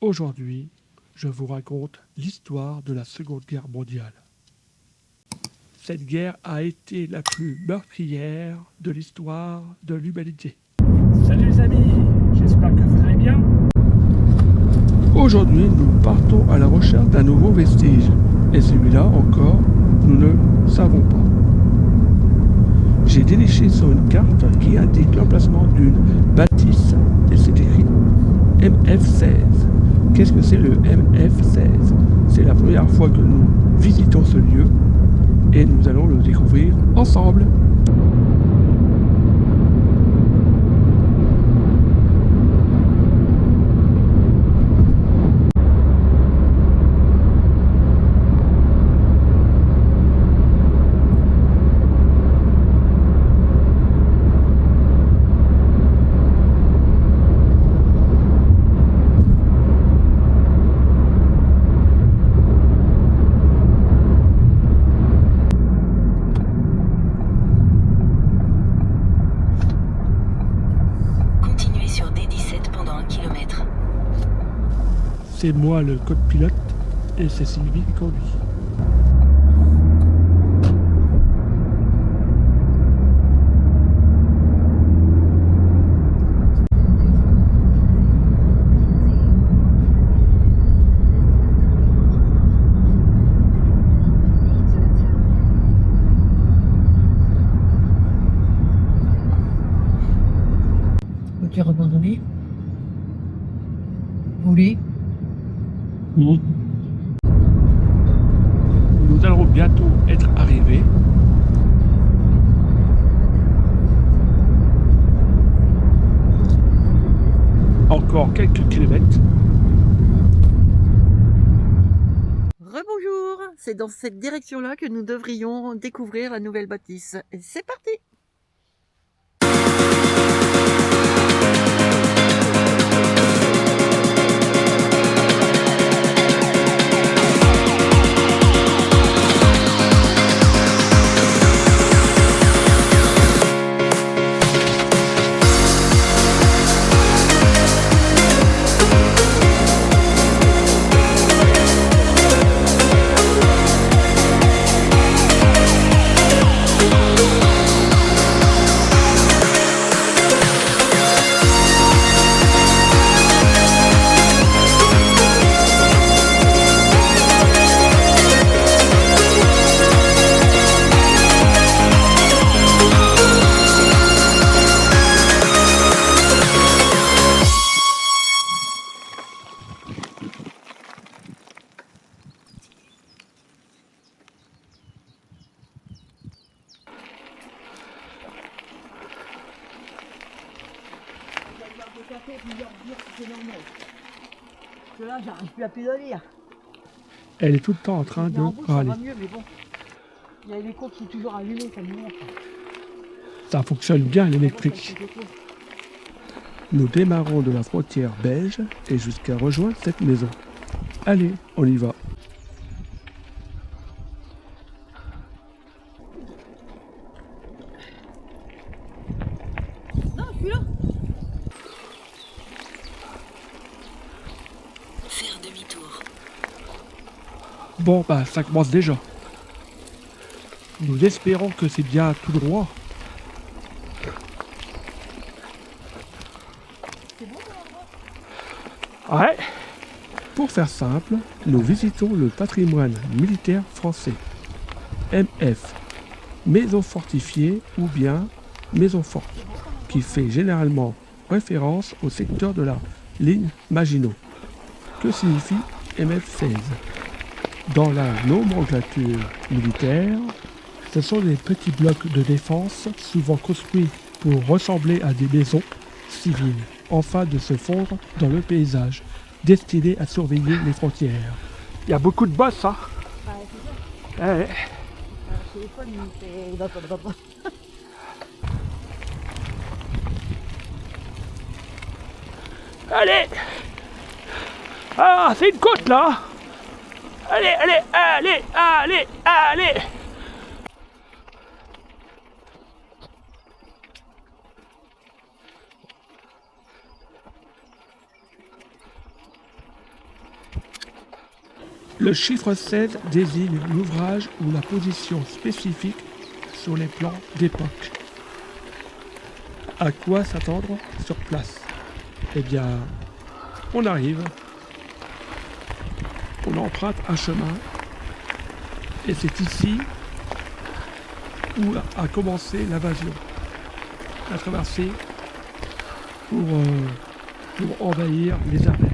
Aujourd'hui, je vous raconte l'histoire de la Seconde Guerre mondiale. Cette guerre a été la plus meurtrière de l'histoire de l'humanité. Salut les amis, j'espère que vous allez bien. Aujourd'hui, nous partons à la recherche d'un nouveau vestige. Et celui-là encore, nous ne le savons pas. J'ai déniché sur une carte qui indique l'emplacement d'une bâtisse et c'est écrit MF16. Qu'est-ce que c'est le MF16? C'est la première fois que nous visitons ce lieu et nous allons le découvrir ensemble. C'est moi le copilote et c'est Sylvie qui conduit. Voiture abandonnée. Volée. Nous allons bientôt être arrivés. Encore quelques kilomètres. Rebonjour, c'est dans cette direction-là que nous devrions découvrir la nouvelle bâtisse. Et c'est parti! Là, j'arrive plus à pédaler. Elle est tout le temps en train de râler. Ça va mieux, mais bon. Il y a les comptes qui sont toujours allumés, ça me montre. Ça fonctionne bien l'électrique. Nous démarrons de la frontière belge et jusqu'à rejoindre cette maison. Allez, on y va. Non, je suis là. Faire demi-tour. Bon, bah ça commence déjà. Nous espérons que c'est bien tout droit. C'est bon, l'endroit? Ouais. Pour faire simple, nous visitons le patrimoine militaire français. MF, maison fortifiée ou bien maison forte, qui fait généralement référence au secteur de la ligne Maginot. Que signifie MF16? Dans la nomenclature militaire, ce sont des petits blocs de défense souvent construits pour ressembler à des maisons civiles, afin de se fondre dans le paysage, destinés à surveiller les frontières. Il y a beaucoup de boss, hein? Bah, c'est ça. Ouais. Le téléphone, il va pas. Allez! Ah, c'est une côte là! Allez, allez, allez, allez, allez! Le chiffre 16 désigne l'ouvrage ou la position spécifique sur les plans d'époque. À quoi s'attendre sur place? Eh bien, on arrive, on emprunte un chemin, et c'est ici où a commencé l'invasion. La traversée pour envahir les Ardennes.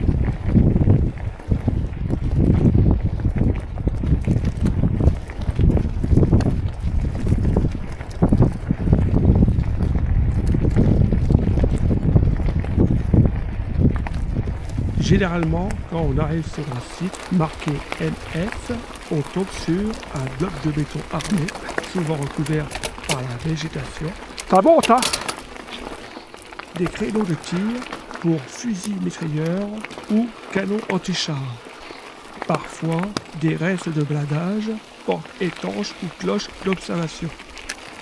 Généralement, quand on arrive sur un site marqué MF, on tombe sur un bloc de béton armé, souvent recouvert par la végétation. Ça monte, hein? Des créneaux de tir pour fusils mitrailleurs ou canons anti-chars. Parfois, des restes de blindage, portes étanches ou cloches d'observation.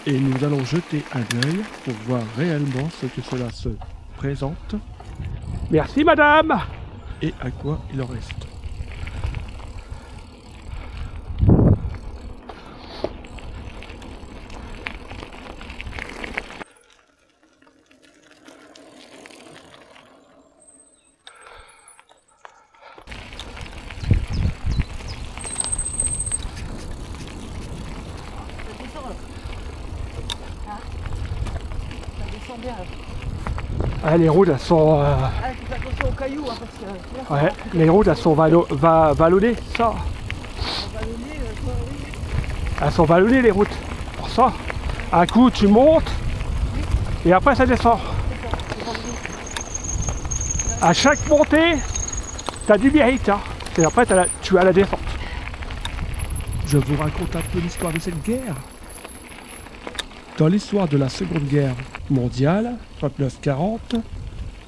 Et nous allons jeter un œil pour voir réellement ce que cela se présente. Merci madame! Et à quoi il en reste. Ah, les routes elles sont... Fais attention aux cailloux, hein, parce que... Ouais, les routes elles sont vallonnées, ça. Elles sont vallonnées les routes. Pour ça, un coup tu montes et après ça descend. À chaque montée, t'as du mérite, hein. Et après tu as la descente. Je vous raconte un peu l'histoire de cette guerre. Dans l'histoire de la Seconde Guerre mondiale, 39-40,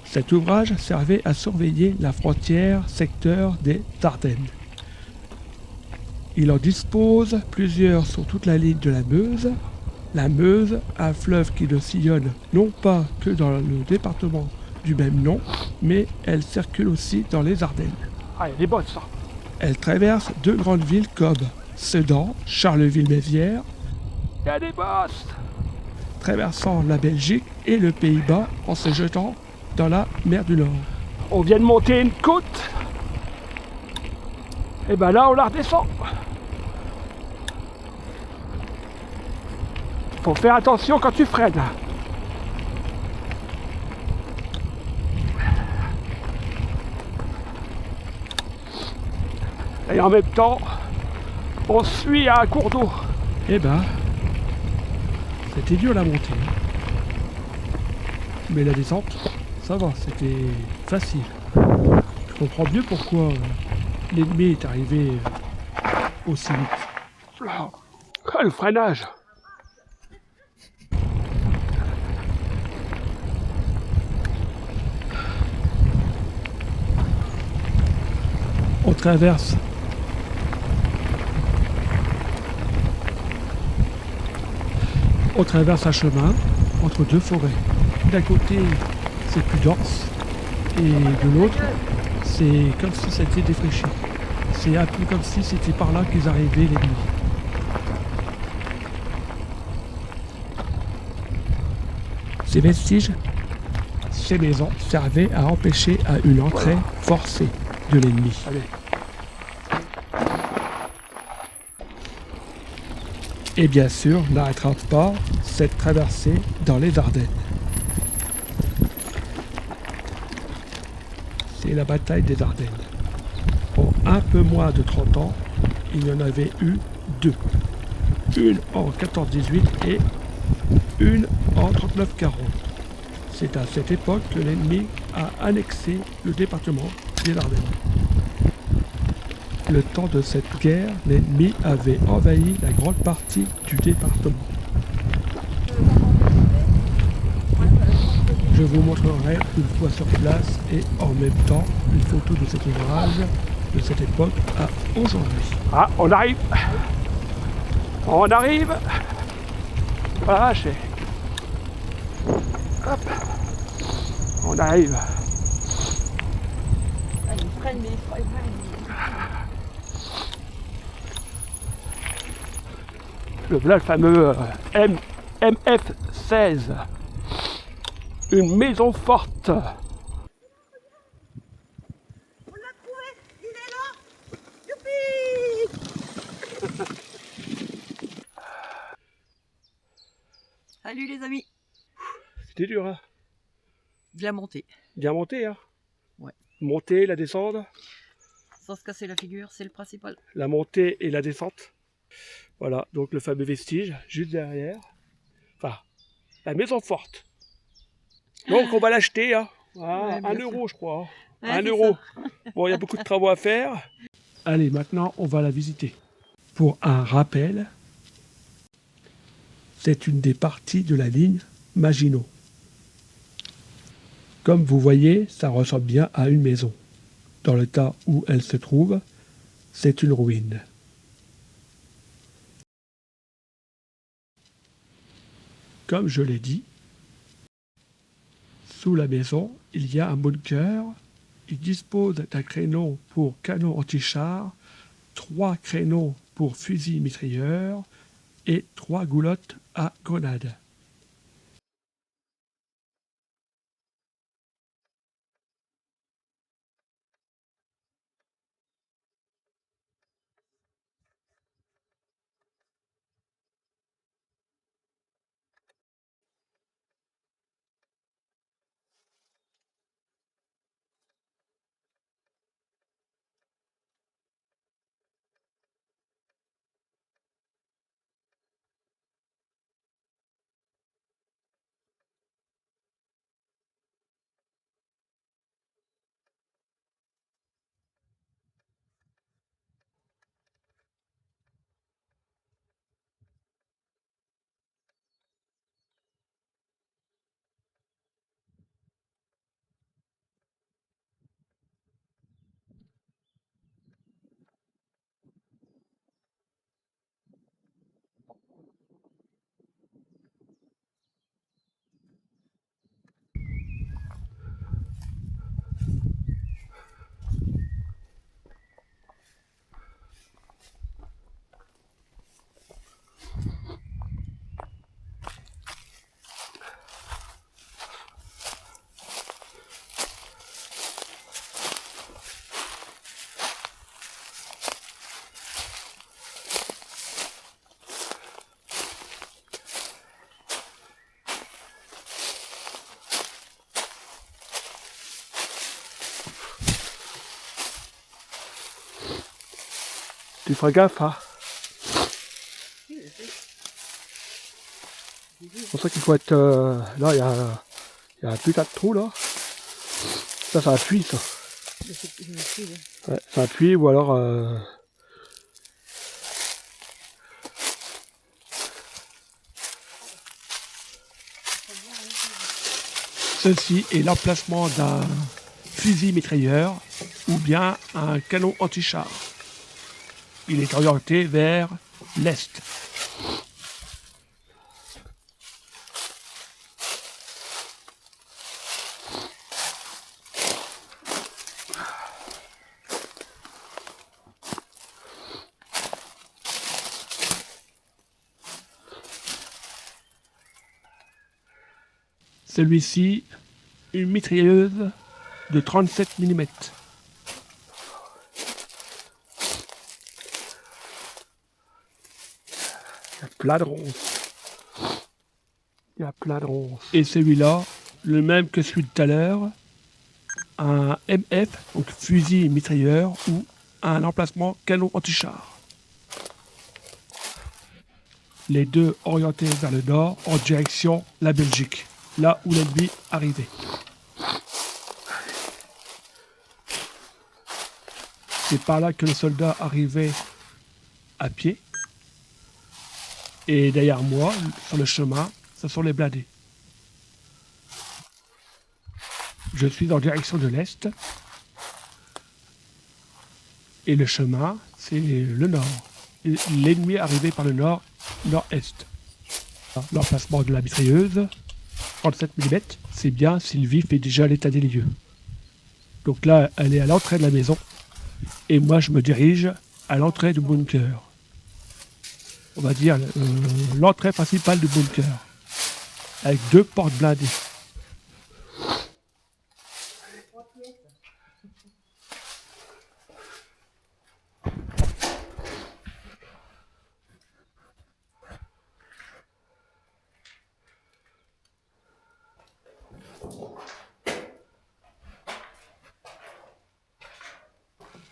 cet ouvrage servait à surveiller la frontière secteur des Ardennes. Il en dispose plusieurs sur toute la ligne de la Meuse. La Meuse, un fleuve qui ne sillonne non pas que dans le département du même nom, mais elle circule aussi dans les Ardennes. Ah, il y a des bottes, ça. Elle traverse deux grandes villes comme Sedan, Charleville-Mézières. Il y a des bosses. Traversant la Belgique et le Pays-Bas en se jetant dans la mer du Nord. On vient de monter une côte. Et ben là on la redescend. Faut faire attention quand tu freines. Et en même temps, on suit à un cours d'eau. Eh ben, c'était dur la montée. Mais la descente, ça va, c'était facile. Je comprends mieux pourquoi l'ennemi est arrivé aussi vite. Ah, le freinage! On traverse un chemin entre deux forêts. D'un côté, c'est plus dense, et de l'autre, c'est comme si c'était défraîchi. C'est un peu comme si c'était par là qu'ils arrivaient les nuits. Ces vestiges, ces maisons servaient à empêcher une entrée forcée de l'ennemi. Et bien sûr, n'arrêtera pas cette traversée dans les Ardennes. C'est la bataille des Ardennes. En un peu moins de 30 ans, il y en avait eu deux. Une en 14-18 et une en 39-40. C'est à cette époque que l'ennemi a annexé le département des Ardennes. Le temps de cette guerre, l'ennemi avait envahi la grande partie du département. Je vous montrerai une fois sur place et en même temps une photo de cet ouvrage de cette époque à aujourd'hui. Ah, on arrive! On arrive! Voilà, hop! On arrive! Il freine, mais il freine. le fameux MF16. Une maison forte. On l'a trouvé, il est là. Youpi. Salut les amis. C'était dur, hein? Bien monté. Bien monté, hein? Ouais. Monter, la descente. Sans se casser la figure, c'est le principal. La montée et la descente. Voilà, donc le fameux vestige, juste derrière. Enfin, la maison forte. Donc on va l'acheter, hein. Ouais, 1 bien euro, je crois. Ouais, 1 c'est euro. ça. Bon, il y a beaucoup de travaux à faire. Allez, maintenant, on va la visiter. Pour un rappel, c'est une des parties de la ligne Maginot. Comme vous voyez, ça ressemble bien à une maison. Dans le tas où elle se trouve, c'est une ruine. Comme je l'ai dit, sous la maison, il y a un bunker. Il dispose d'un créneau pour canon anti-char, 3 créneaux pour fusil mitrailleur et 3 goulottes à grenades. Tu feras gaffe, hein. C'est pour ça qu'il faut être... là, il y a un putain de trou, là. Ça, c'est un puits, ça. Ouais, c'est un puits, ou alors... Ceci est l'emplacement d'un fusil mitrailleur ou bien un canon anti-char. Il est orienté vers l'est. Celui-ci, une mitrailleuse de 37 mm. Il y a plein de ronces. Il y a plein de ronces. Et celui-là, le même que celui de tout à l'heure, un MF, donc fusil mitrailleur, ou un emplacement canon anti-char. Les deux orientés vers le nord, en direction la Belgique, là où l'ennemi arrivait. C'est par là que les soldats arrivaient à pied. Et derrière moi, sur le chemin, ce sont les blindés. Je suis en direction de l'est. Et le chemin, c'est le nord. L'ennemi arrivait par le nord, nord-est. L'emplacement de la mitrailleuse, 37 mm, c'est bien, Sylvie fait déjà l'état des lieux. Donc là, elle est à l'entrée de la maison. Et moi, je me dirige à l'entrée du bunker. on va dire, l'entrée principale du bunker, avec 2 portes blindées.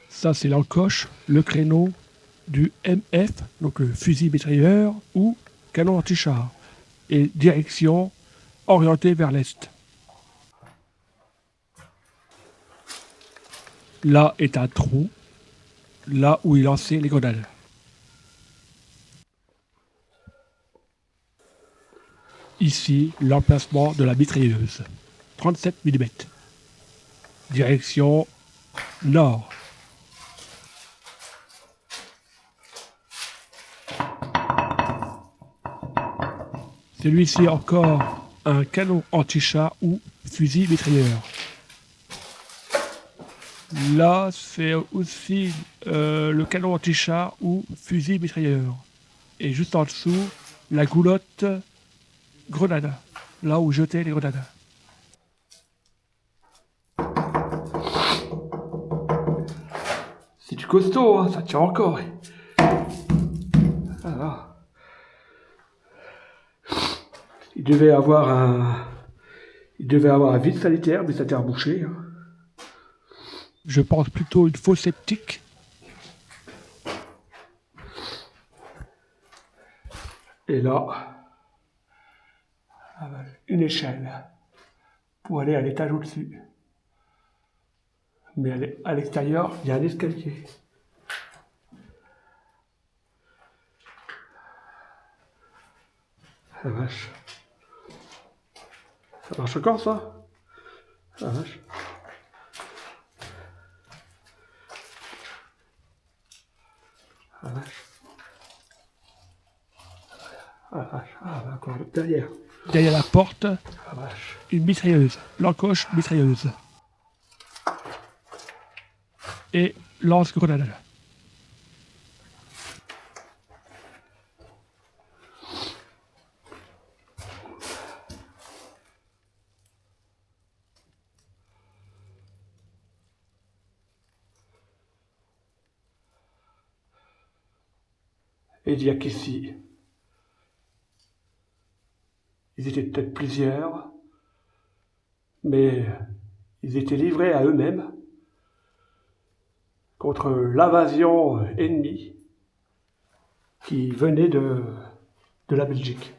Ça, c'est l'encoche, le créneau du MF, donc le fusil mitrailleur ou canon anti-char, et direction orientée vers l'est. Là est un trou, là où il lançait les grenades. Ici, l'emplacement de la mitrailleuse, 37 mm. Direction nord. Celui-ci encore un canon anti-char ou fusil mitrailleur. Là, c'est aussi le canon anti-char ou fusil mitrailleur. Et juste en dessous, la goulotte grenade, là où jetaient les grenades. C'est du costaud, hein, ça tient encore. Voilà. Il devait avoir un vide sanitaire, mais ça a été rebouché. Hein. Je pense plutôt une fosse septique. Et là, une échelle pour aller à l'étage au-dessus. Mais à l'extérieur, il y a un escalier. La vache. Ça marche encore, ça? La vache. La vache. Ah, vache. Ah, encore derrière. Derrière la porte, une mitrailleuse, l'encoche mitrailleuse. Et lance-grenade. Et il y a qu'ici, ils étaient peut-être plusieurs, mais ils étaient livrés à eux-mêmes contre l'invasion ennemie qui venait de la Belgique.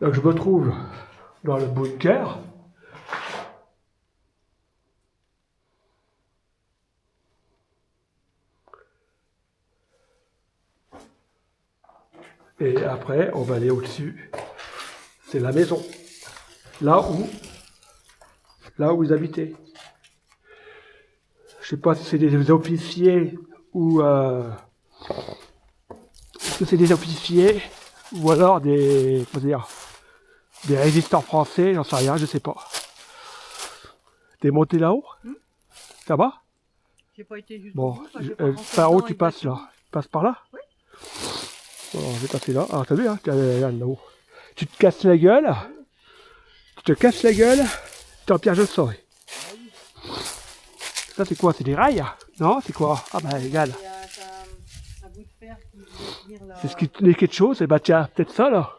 Donc je me trouve dans le bunker. Et après, on va aller au-dessus. C'est la maison. Là où ils habitaient. Je sais pas si c'est des officiers ou est-ce que c'est des officiers ou alors des résistants français, j'en sais rien, je sais pas. T'es monté là-haut? Ça va? J'ai pas été juste bon, par où tu passes là? Tu passes par là? Oui. Bon, je vais passer là. Ah, t'as vu, hein, là-haut. Tu te casses la gueule. Tu te casses la gueule. Tant pis, je le saurai. Ça, c'est quoi? C'est des rails? Non, c'est quoi? Ah, bah, égal. Un bout de fer qui devait tenir la... C'est ce qui tenait quelque chose. Et bah, tiens, peut-être ça, là.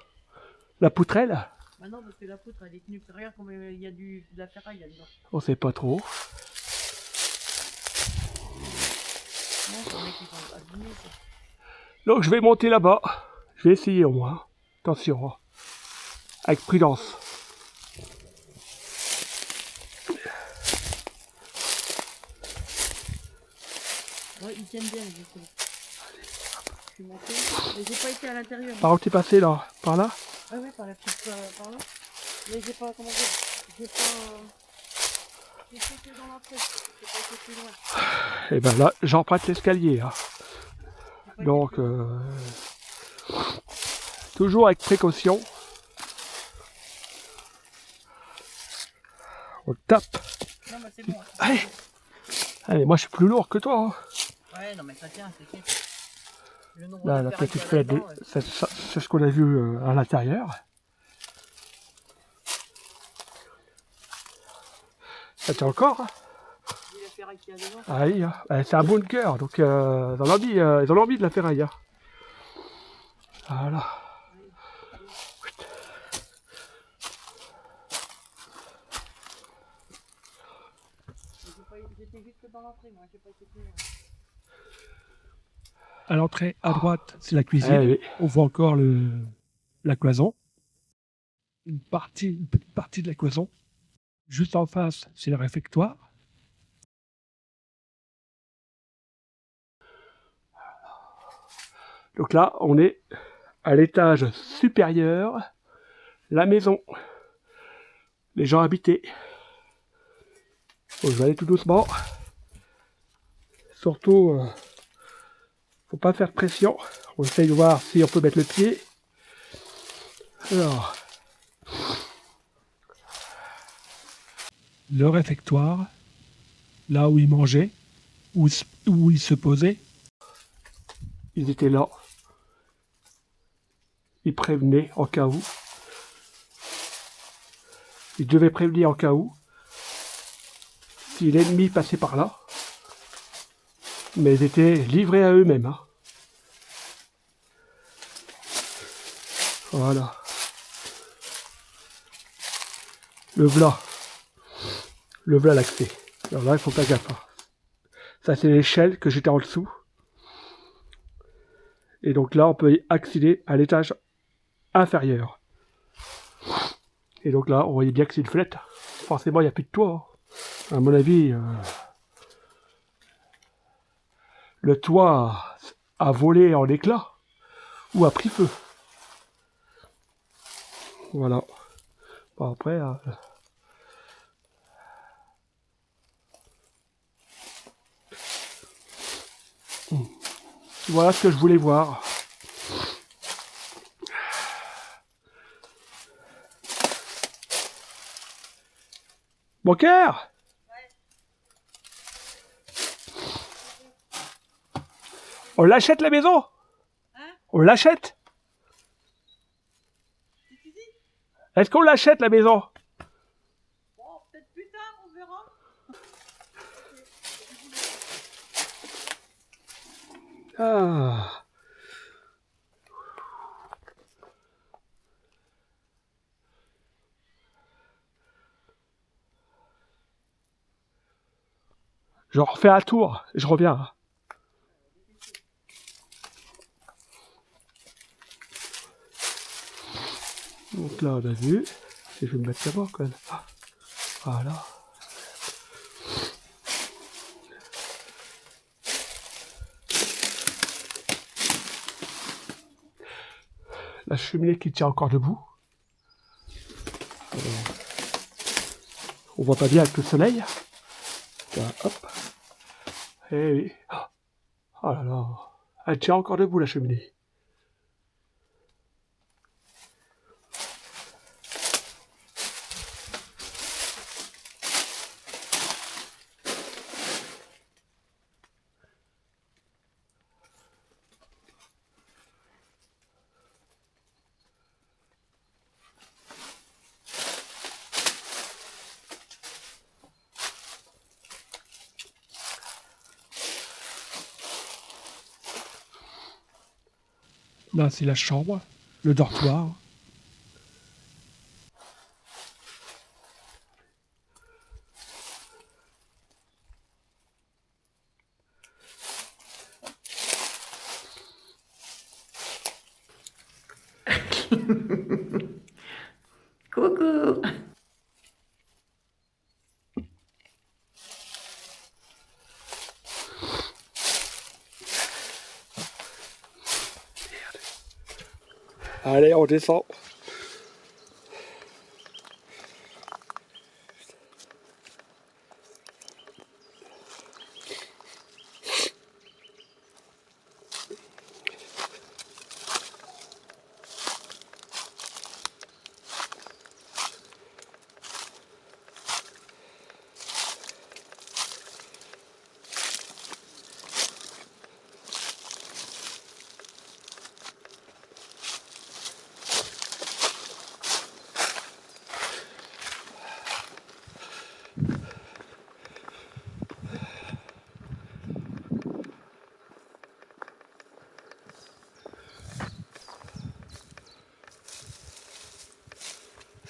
La poutrelle. Bah non, parce que la poutre, elle est tenue. Regarde comme il y a de la ferraille là-dedans. On sait pas trop. Non, c'est un mec qui va abîmer, ça. Donc, je vais monter là-bas. Je vais essayer au moins. Attention. Avec prudence. Ouais, ils tiennent bien les écoles. Je suis monté, mais j'ai pas été à l'intérieur. Par où t'es passé là? Par là? Ah ouais, par la petite par là. Mais j'ai pas, comment dire, j'ai sauté dans l'entrée. J'ai pas été plus loin. Et ben là, j'emprunte l'escalier. Hein. Donc, toujours avec précaution. On tape. Non, mais c'est bon. Allez. Ah, mais moi je suis plus lourd que toi. Hein. Ouais, non mais ça tient, t'inquiète. Le nombre Là, de la ferrailles petite qu'il y a fenêtre, là-dedans, ouais. c'est ce qu'on a vu à l'intérieur. Ça tient encore. Hein. Vu la ferraille qu'il y a dedans. Ah oui, hein. C'est un bunker, donc ils en ont mis de la ferraille. Hein. Voilà. J'étais juste dans l'entrée, moi, j'ai pas été plus loin. À l'entrée, à droite, c'est la cuisine. Eh oui. On voit encore la cloison. Une petite partie de la cloison. Juste en face, c'est le réfectoire. Donc là, on est à l'étage supérieur. La maison. Les gens habités. Bon, je vais aller tout doucement. Surtout, faut pas faire de pression. On essaye de voir si on peut mettre le pied. Alors, le réfectoire, là où ils mangeaient, où ils se posaient. Ils étaient là. Ils prévenaient en cas où. Ils devaient prévenir en cas où. Si l'ennemi passait par là. Mais ils étaient livrés à eux-mêmes. Hein. Voilà. Le v'là. Le v'là l'accès. Alors là, il faut pas gaffe. Hein. Ça, c'est l'échelle que j'étais en dessous. Et donc là, on peut accéder à l'étage inférieur. Et donc là, on voyait bien que c'est une fenêtre. Forcément, il n'y a plus de toit. Hein. À mon avis, le toit a volé en éclats ou a pris feu. Voilà. Bon, après... Voilà ce que je voulais voir. Mon cœur. On l'achète la maison? Hein? On l'achète? Est-ce qu'on l'achète la maison? Bon, peut-être plus tard, on verra. Ah. Je refais un tour, je reviens. Donc là, on a vu. Et je vais me mettre là-bas quand même. Voilà. La cheminée qui tient encore debout. On voit pas bien avec le soleil. Là, hop. Eh oui. Oh là là. Elle tient encore debout la cheminée. Là, c'est la chambre, le dortoir. Coucou. Allez, on descend.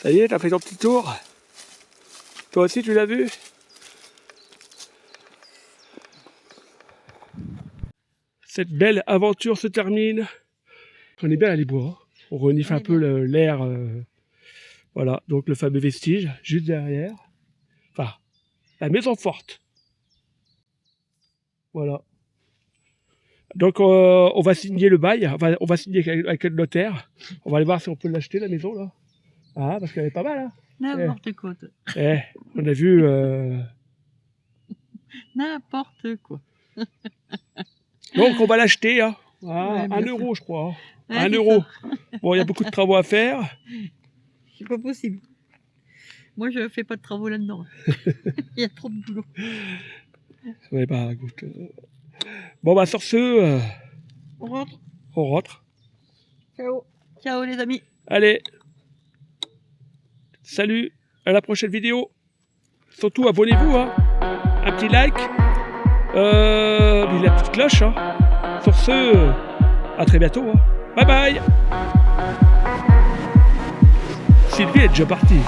Ça y est, t'as fait ton petit tour? Toi aussi, tu l'as vu? Cette belle aventure se termine. On est bien à les bois. On renifle un peu l'air. Voilà, donc le fameux vestige, juste derrière. Enfin, la maison forte. Voilà. Donc on va signer le bail, on va signer avec le notaire. On va aller voir si on peut l'acheter la maison là. Ah, parce qu'elle est pas mal hein. N'importe quoi. On a vu... N'importe quoi. Donc on va l'acheter hein. Ah, Ouais, 1 euro je crois. Hein. Ouais, 1 c'est euro. ça. Bon, il y a beaucoup de travaux à faire. C'est pas possible. Moi, je fais pas de travaux là-dedans. Il y a trop de boulot. Ouais, bah écoute. Bon bah sur ce, On rentre. on rentre. Ciao. Ciao les amis. Allez. Salut, à la prochaine vidéo. Surtout abonnez-vous hein. Un petit like. La petite cloche hein. Sur ce, à très bientôt hein. Bye bye. Sylvie est déjà partie.